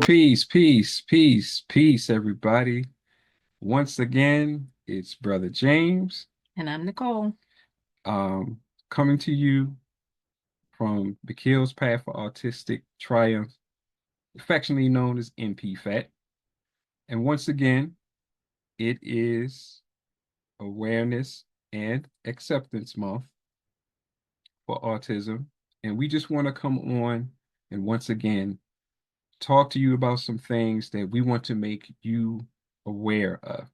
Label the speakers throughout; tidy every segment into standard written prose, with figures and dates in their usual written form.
Speaker 1: Peace, peace, peace, peace, everybody. Once again, it's Brother James,
Speaker 2: And I'm Nicole.
Speaker 1: um, coming to you from the Kills Path for Autistic Triumph, affectionately known as NPFAT. And once again, it is Awareness and Acceptance Month for Autism. And we just want to come on and once again talk to you about some things that we want to make you aware of.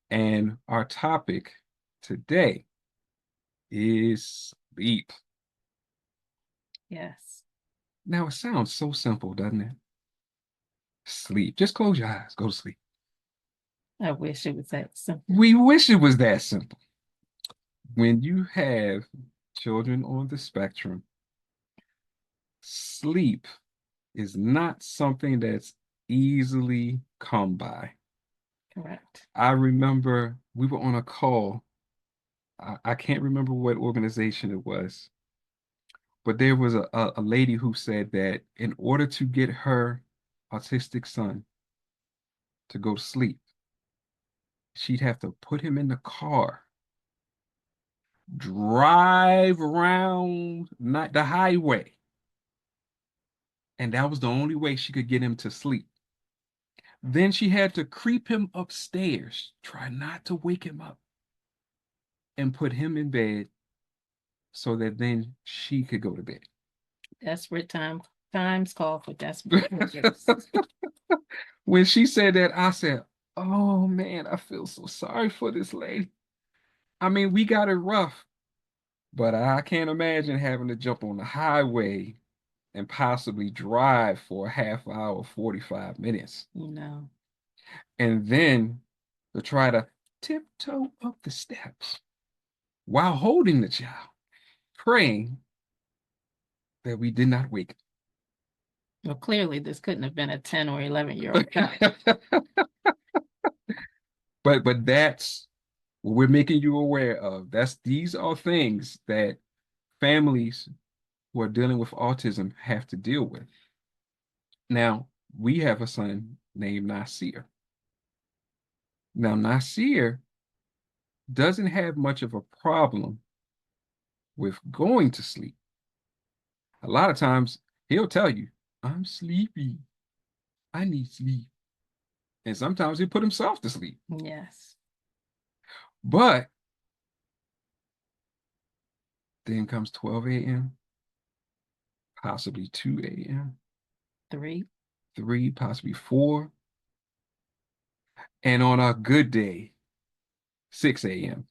Speaker 1: And our topic today is sleep.
Speaker 2: Yes.
Speaker 1: Now, it sounds so simple, doesn't it? Sleep. Just close your eyes, go to sleep.
Speaker 2: I wish it was that simple.
Speaker 1: We wish it was that simple. When you have children on the spectrum, sleep is not something that's easily come by.
Speaker 2: Correct.
Speaker 1: I remember we were on a call. I can't remember what organization it was, but there was a lady who said that in order to get her autistic son to go to sleep, she'd have to put him in the car, drive around not the highway. And that was the only way she could get him to sleep. Then she had to creep him upstairs, try not to wake him up, and put him in bed so that then she could go to bed.
Speaker 2: Desperate times call for desperate measures.
Speaker 1: When she said that, I said, "Oh man, I feel so sorry for this lady. I mean, we got it rough, but I can't imagine having to jump on the highway and possibly drive for a half hour, 45 minutes,
Speaker 2: No.
Speaker 1: and then to try to tiptoe up the steps while holding the child, praying that we did not wake
Speaker 2: Well, clearly this couldn't have been a 10 or 11-year-old child.
Speaker 1: But that's what we're making you aware of. These are things that families who are dealing with autism have to deal with. Now, we have a son named Nasir. Now, Nasir doesn't have much of a problem with going to sleep. A lot of times he'll tell you, I'm sleepy. I need sleep. And sometimes he'll put himself to sleep.
Speaker 2: Yes.
Speaker 1: But then comes 12 a.m., possibly 2 a.m.,
Speaker 2: 3.
Speaker 1: 3, possibly 4. And on a good day, 6 a.m.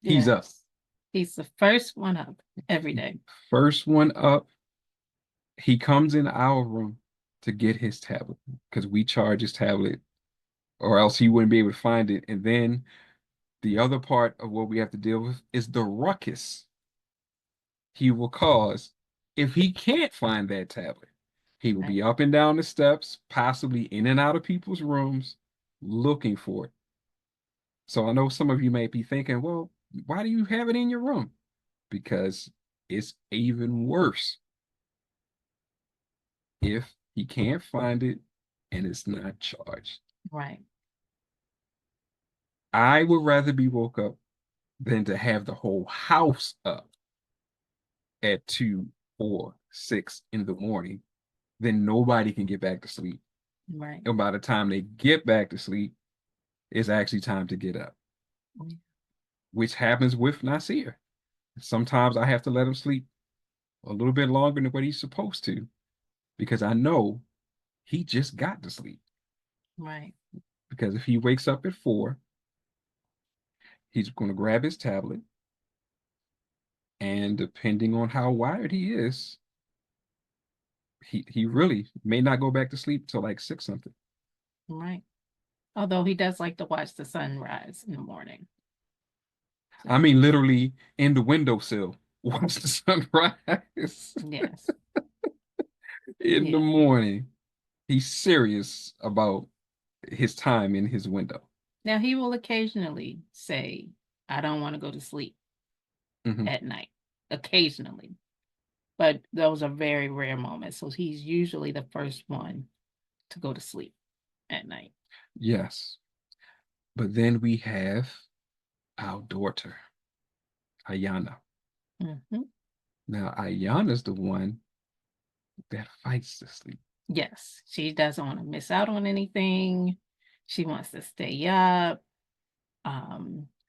Speaker 1: He's up.
Speaker 2: Yes. He's the first one up every day.
Speaker 1: First one up. He comes in our room to get his tablet because we charge his tablet or else he wouldn't be able to find it. And then the other part of what we have to deal with is the ruckus he will cause if he can't find that tablet. He will
Speaker 2: Right.
Speaker 1: be up and down the steps, possibly in and out of people's rooms, looking for it. So I know some of you may be thinking, well, why do you have it in your room? Because it's even worse if he can't find it and it's not charged.
Speaker 2: Right.
Speaker 1: I would rather be woke up than to have the whole house up at 2, 4, 6 in the morning. Then nobody can get back to sleep.
Speaker 2: Right.
Speaker 1: And by the time they get back to sleep, it's actually time to get up, which happens with Nasir. Sometimes I have to let him sleep a little bit longer than what he's supposed to because I know he just got to sleep.
Speaker 2: Right.
Speaker 1: Because if he wakes up at 4, he's going to grab his tablet, and depending on how wired he is, he really may not go back to sleep till like 6 something.
Speaker 2: Right. Although he does like to watch the sunrise in the morning.
Speaker 1: I mean, literally in the windowsill. watch the sunrise
Speaker 2: Yes.
Speaker 1: in the
Speaker 2: Yeah.
Speaker 1: morning. He's serious about his time in his window.
Speaker 2: Now he will occasionally say, I don't want to go to sleep
Speaker 1: Hmm.
Speaker 2: at night. Occasionally. But those are very rare moments. So he's usually the first one to go to sleep at night.
Speaker 1: Yes. But then we have our daughter, Ayana.
Speaker 2: Hmm.
Speaker 1: Now, Ayana's the one that fights to sleep.
Speaker 2: Yes, she doesn't want to miss out on anything. She wants to stay up.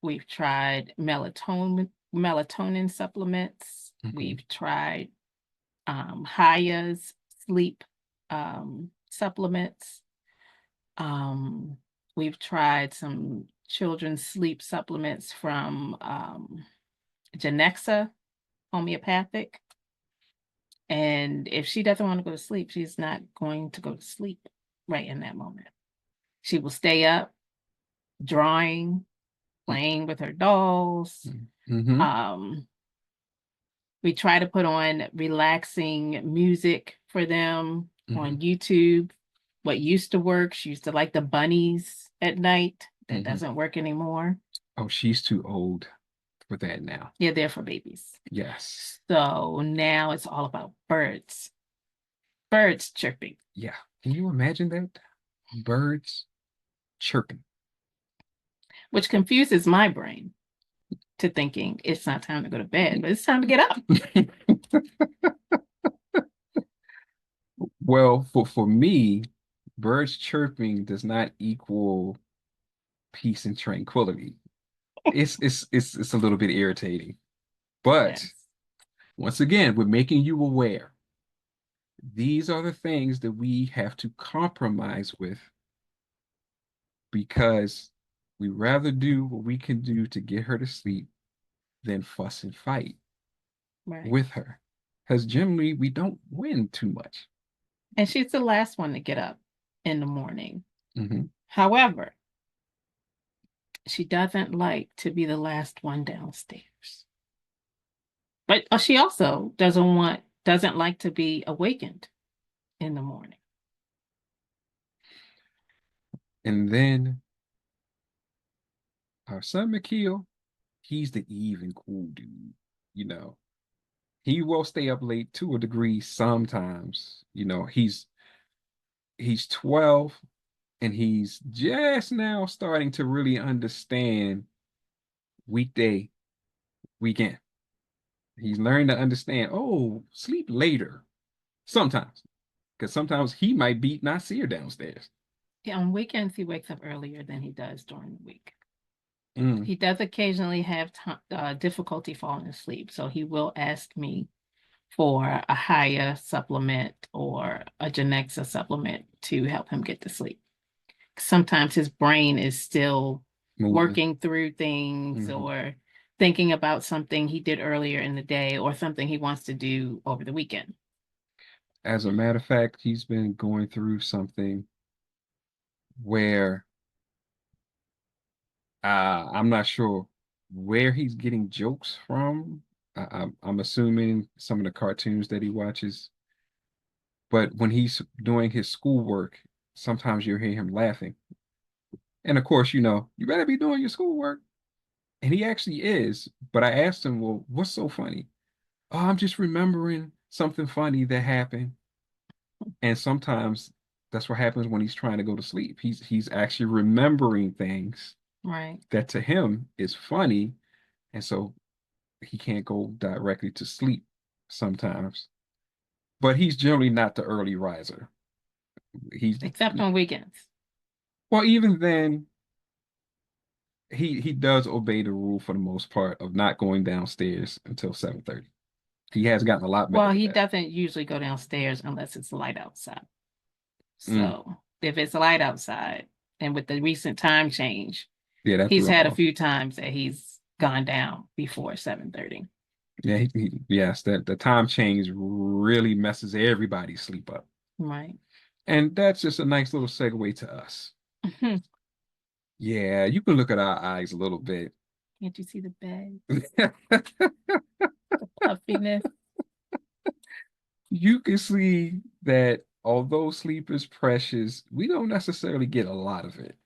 Speaker 2: We've tried melatonin supplements.
Speaker 1: Hmm.
Speaker 2: We've tried Haya's sleep supplements. Um, we've tried some children's sleep supplements from Genexa homeopathic. And if she doesn't want to go to sleep, she's not going to go to sleep right in that moment. She will stay up drawing, playing with her dolls.
Speaker 1: Hmm.
Speaker 2: Um, we try to put on relaxing music for them
Speaker 1: Hmm.
Speaker 2: on YouTube. What used to work, she used to like the bunnies at night. That
Speaker 1: Hmm.
Speaker 2: doesn't work anymore.
Speaker 1: Oh, she's too old for that now.
Speaker 2: Yeah, they're for babies.
Speaker 1: Yes.
Speaker 2: So now it's all about birds, birds chirping,
Speaker 1: Yeah. Can you imagine that? Birds chirping.
Speaker 2: which confuses my brain to thinking it's not time to go to bed, but it's time to get up.
Speaker 1: Well, for me, birds chirping does not equal peace and tranquility. It's a little bit irritating. But
Speaker 2: Yes,
Speaker 1: once again, we're making you aware. These are the things that we have to compromise with because we rather do what we can do to get her to sleep than fuss and fight
Speaker 2: right.
Speaker 1: with her. Because generally we don't win too much.
Speaker 2: And she's the last one to get up in the morning.
Speaker 1: Hmm.
Speaker 2: However, she doesn't like to be the last one downstairs. But she also doesn't like to be awakened in the morning.
Speaker 1: And then our son McKeel, he's the even cool dude. You know, he will stay up late to a degree sometimes. He's 12 and he's just now starting to really understand weekday, weekend. He's learning to understand, oh, sleep later sometimes. Because sometimes he might beat Nasir downstairs.
Speaker 2: Yeah, on weekends he wakes up earlier than he does during the week.
Speaker 1: Mm,
Speaker 2: He does occasionally have difficulty falling asleep, so he will ask me for a higher supplement or a Genexa supplement to help him get to sleep. Sometimes his brain is still
Speaker 1: moving.
Speaker 2: working through things
Speaker 1: Mhm.
Speaker 2: or thinking about something he did earlier in the day or something he wants to do over the weekend.
Speaker 1: As a matter of fact, he's been going through something where I'm not sure where he's getting jokes from. I'm assuming some of the cartoons that he watches, but when he's doing his schoolwork, sometimes you'll hear him laughing. And of course, you better be doing your schoolwork. And he actually is. But I asked him, well, what's so funny? Oh, I'm just remembering something funny that happened. And sometimes that's what happens when he's trying to go to sleep. He's actually remembering things
Speaker 2: Right.
Speaker 1: that to him is funny, and so he can't go directly to sleep sometimes. But he's generally not the early riser. He's
Speaker 2: Except on weekends.
Speaker 1: well, even then, he does obey the rule for the most part of not going downstairs until 7:30. He has gotten a lot better
Speaker 2: Well,
Speaker 1: at
Speaker 2: he
Speaker 1: that.
Speaker 2: doesn't usually go downstairs unless it's light outside.
Speaker 1: Mm,
Speaker 2: So if it's light outside and with the recent time change,
Speaker 1: yeah, that
Speaker 2: he's
Speaker 1: threw him
Speaker 2: had a
Speaker 1: off.
Speaker 2: few times that he's gone down before 7:30.
Speaker 1: Yeah, yes, that the time change really messes everybody's sleep up.
Speaker 2: Right.
Speaker 1: And that's just a nice little segue to us. Yeah, you can look at our eyes a little bit.
Speaker 2: Can't you see the bag, the puffiness?
Speaker 1: You can see that although sleep is precious, we don't necessarily get a lot of it.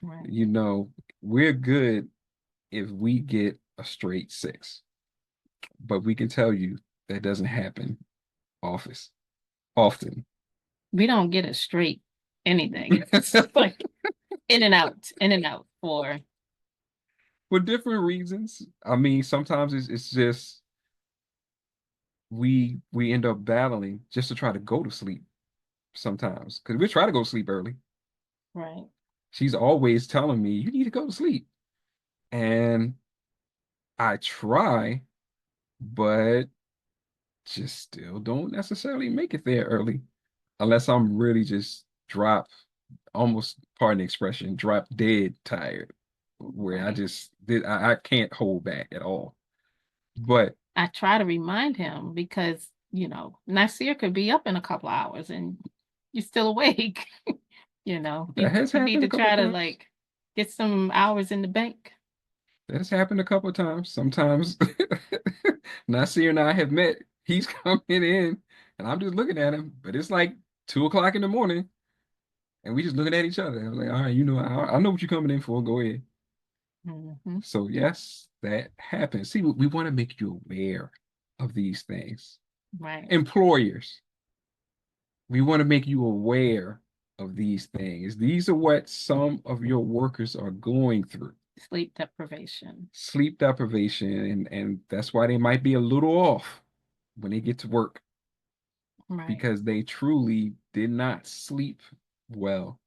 Speaker 2: Right.
Speaker 1: You know, we're good if we get a straight 6, but we can tell you that doesn't happen office often.
Speaker 2: We don't get a straight anything. It's like in and out for
Speaker 1: For different reasons. I mean, sometimes it's just we end up battling just to try to go to sleep sometimes because we try to go to sleep early.
Speaker 2: right.
Speaker 1: She's always telling me, you need to go to sleep. And I try, but just still don't necessarily make it there early unless I'm really just drop, almost, pardon the expression, drop dead tired, where I
Speaker 2: Right.
Speaker 1: just did I can't hold back at all. But
Speaker 2: I try to remind him because, Nasir could be up in a couple hours and you're still awake.
Speaker 1: that has
Speaker 2: You need
Speaker 1: happened a
Speaker 2: to
Speaker 1: couple
Speaker 2: try to
Speaker 1: times.
Speaker 2: like get some hours in the bank.
Speaker 1: That has happened a couple of times. Sometimes Nasir and I have met. He's coming in, and I'm just looking at him, but it's like 2 o'clock in the morning, and we just looking at each other. I'm like, all right, I know what you're coming in for. Go ahead.
Speaker 2: Hmm.
Speaker 1: So yes, that happens. See, we want to make you aware of these things.
Speaker 2: Right.
Speaker 1: Employers, we want to make you aware of these things. These are what some of your workers are going through.
Speaker 2: Sleep deprivation.
Speaker 1: Sleep deprivation, and that's why they might be a little off when they get to work
Speaker 2: Right.
Speaker 1: because they truly did not sleep well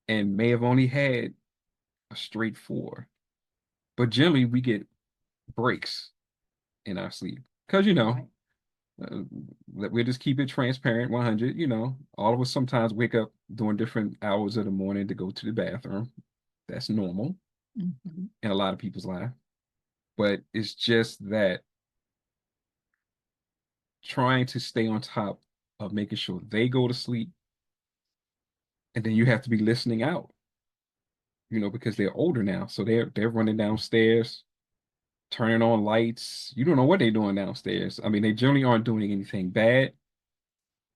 Speaker 1: and may have only had a straight 4. But generally, we get breaks in our sleep because
Speaker 2: Right.
Speaker 1: uh, we'll just keep it transparent 100. All of us sometimes wake up during different hours of the morning to go to the bathroom. That's normal
Speaker 2: Hmm.
Speaker 1: in a lot of people's life, but it's just that trying to stay on top of making sure they go to sleep, and then you have to be listening out, because they're older now, so they're running downstairs, turning on lights. You don't know what they're doing downstairs. I mean, they generally aren't doing anything bad,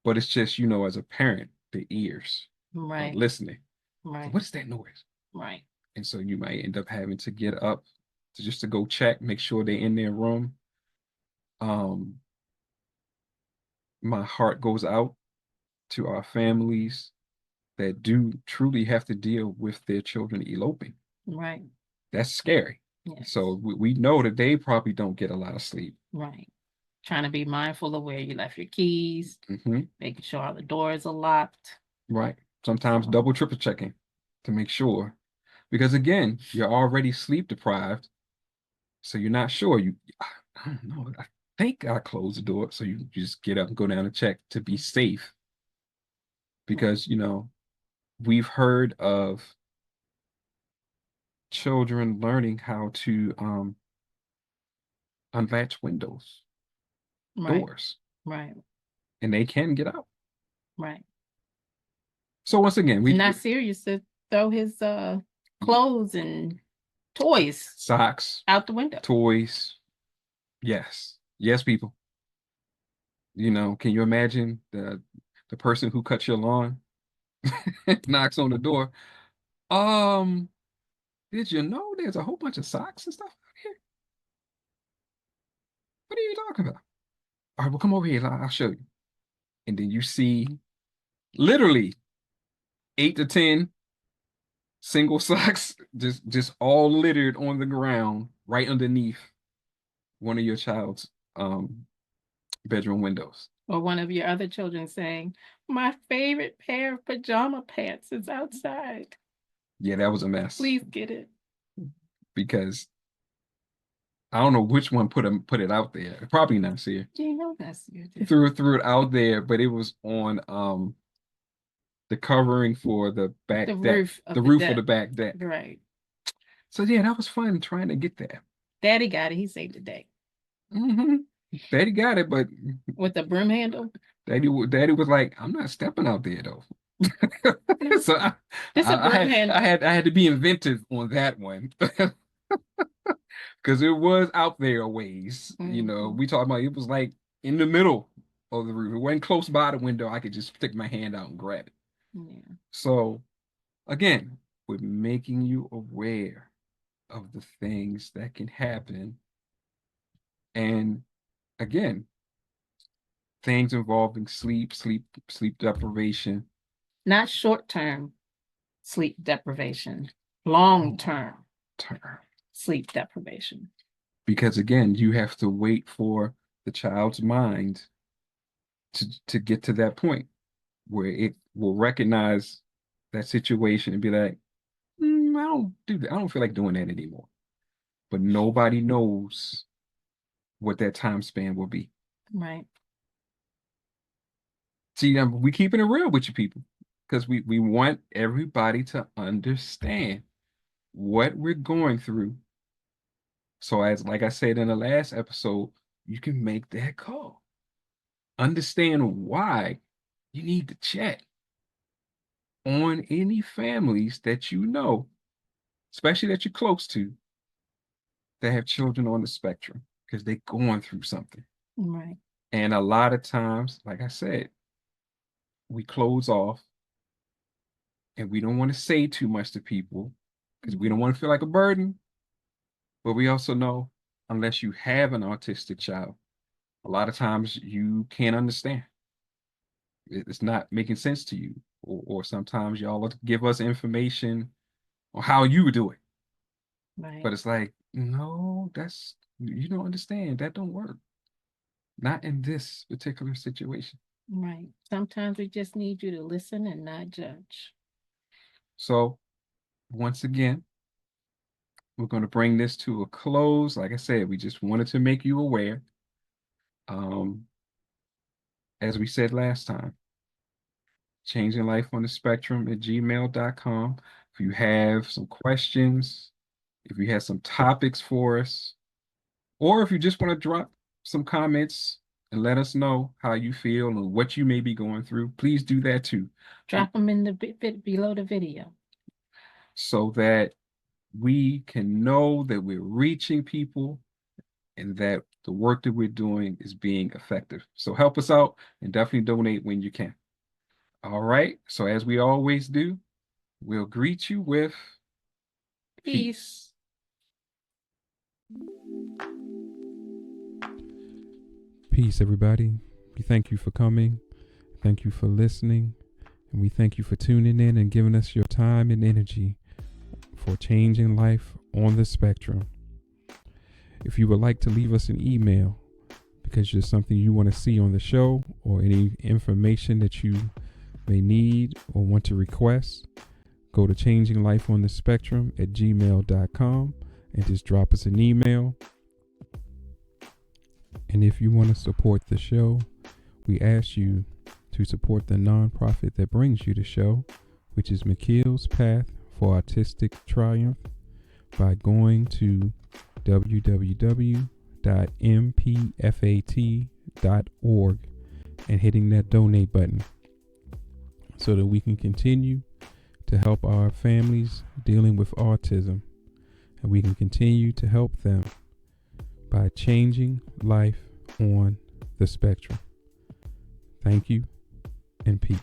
Speaker 1: but it's just, as a parent, the ears are
Speaker 2: Right.
Speaker 1: listening. So
Speaker 2: Right.
Speaker 1: what is that noise?
Speaker 2: Right.
Speaker 1: And so you might end up having to get up to go check, make sure they're in their room. Um, my heart goes out to our families that do truly have to deal with their children eloping.
Speaker 2: Right.
Speaker 1: That's scary.
Speaker 2: Yes.
Speaker 1: So we know that they probably don't get a lot of sleep.
Speaker 2: Right. Trying to be mindful of where you left your keys,
Speaker 1: Hmm.
Speaker 2: making sure all the doors are locked.
Speaker 1: Right. Sometimes
Speaker 2: So,
Speaker 1: double, triple checking to make sure. Because again, you're already sleep deprived. So you're not sure. I don't know. I think I closed the door. So you just get up and go down and check to be safe.
Speaker 2: right.
Speaker 1: Because, we've heard of children learning how to unlatch windows,
Speaker 2: Right.
Speaker 1: doors,
Speaker 2: Right.
Speaker 1: and they can get out.
Speaker 2: Right.
Speaker 1: So once again,
Speaker 2: Nasir used to throw his clothes and toys
Speaker 1: socks,
Speaker 2: out the window.
Speaker 1: toys, yes, yes, people. Can you imagine the person who cuts your lawn knocks on the door? Um, did you know there's a whole bunch of socks and stuff out here? What are you talking about? All right, well, come over here. I'll show you. And then you see literally 8 to 10 single socks just all littered on the ground right underneath one of your child's bedroom windows.
Speaker 2: Or one of your other children saying, "My favorite pair of pajama pants is outside.
Speaker 1: Yeah, that was a mess
Speaker 2: Please get it."
Speaker 1: because I don't know which one put it out there. Probably not here.
Speaker 2: You know Nasir did.
Speaker 1: Threw it out there, but it was on the covering for the
Speaker 2: The
Speaker 1: back deck,
Speaker 2: roof of
Speaker 1: the
Speaker 2: the
Speaker 1: roof of
Speaker 2: deck.
Speaker 1: the back deck.
Speaker 2: Right.
Speaker 1: So yeah, that was fun trying to get that.
Speaker 2: Daddy got it. He saved the day.
Speaker 1: Hmm. Daddy got it, but
Speaker 2: With the broom handle.
Speaker 1: Daddy was like, I'm not stepping out there though.
Speaker 2: No,
Speaker 1: So
Speaker 2: this a broom handle.
Speaker 1: I had to be inventive on that one. Because it was out there a ways.
Speaker 2: Mhm.
Speaker 1: We talked about it was like in the middle of the roof. It wasn't close by the window. I could just stick my hand out and grab it.
Speaker 2: Yeah.
Speaker 1: So again, we're making you aware of the things that can happen. And again, things involving sleep deprivation.
Speaker 2: Not short-term sleep deprivation,
Speaker 1: Long
Speaker 2: long-term
Speaker 1: term.
Speaker 2: sleep deprivation.
Speaker 1: Because again, you have to wait for the child's mind to get to that point where it will recognize that situation and be like, I don't do that. I don't feel like doing that anymore. But nobody knows what that time span will be.
Speaker 2: Right.
Speaker 1: See, we keeping it real with you people because we want everybody to understand what we're going through. So as like I said in the last episode, you can make that call. Understand why you need to check on any families that you know, especially that you're close to, that have children on the spectrum because they're going through something.
Speaker 2: Right.
Speaker 1: And a lot of times, like I said, we close off and we don't want to say too much to people because we don't want to feel like a burden. But we also know, unless you have an autistic child, a lot of times you can't understand. It's not making sense to you. Or sometimes y'all give us information on how you would do it.
Speaker 2: Right.
Speaker 1: But it's like, no, you don't understand. That don't work. Not in this particular situation.
Speaker 2: Right. Sometimes we just need you to listen and not judge.
Speaker 1: So once again, we're going to bring this to a close. Like I said, we just wanted to make you aware. Um, as we said last time, changing life on the spectrum at gmail.com. If you have some questions, if you have some topics for us, or if you just want to drop some comments and let us know how you feel and what you may be going through, please do that too,
Speaker 2: Drop them in the bit below the video.
Speaker 1: so that we can know that we're reaching people and that the work that we're doing is being effective. So help us out and definitely donate when you can. All right. So as we always do, we'll greet you with
Speaker 2: Peace.
Speaker 1: peace. Peace, everybody. We thank you for coming. Thank you for listening. And we thank you for tuning in and giving us your time and energy for changing life on the spectrum. If you would like to leave us an email because there's something you want to see on the show or any information that you may need or want to request, go to changinglifeonthespectrum@gmail.com and just drop us an email. And if you want to support the show, we ask you to support the nonprofit that brings you the show, which is McKeel's Path for Autistic Triumph, by going to www.mpfat.org and hitting that donate button so that we can continue to help our families dealing with autism, and we can continue to help them by changing life on the spectrum. Thank you and peace.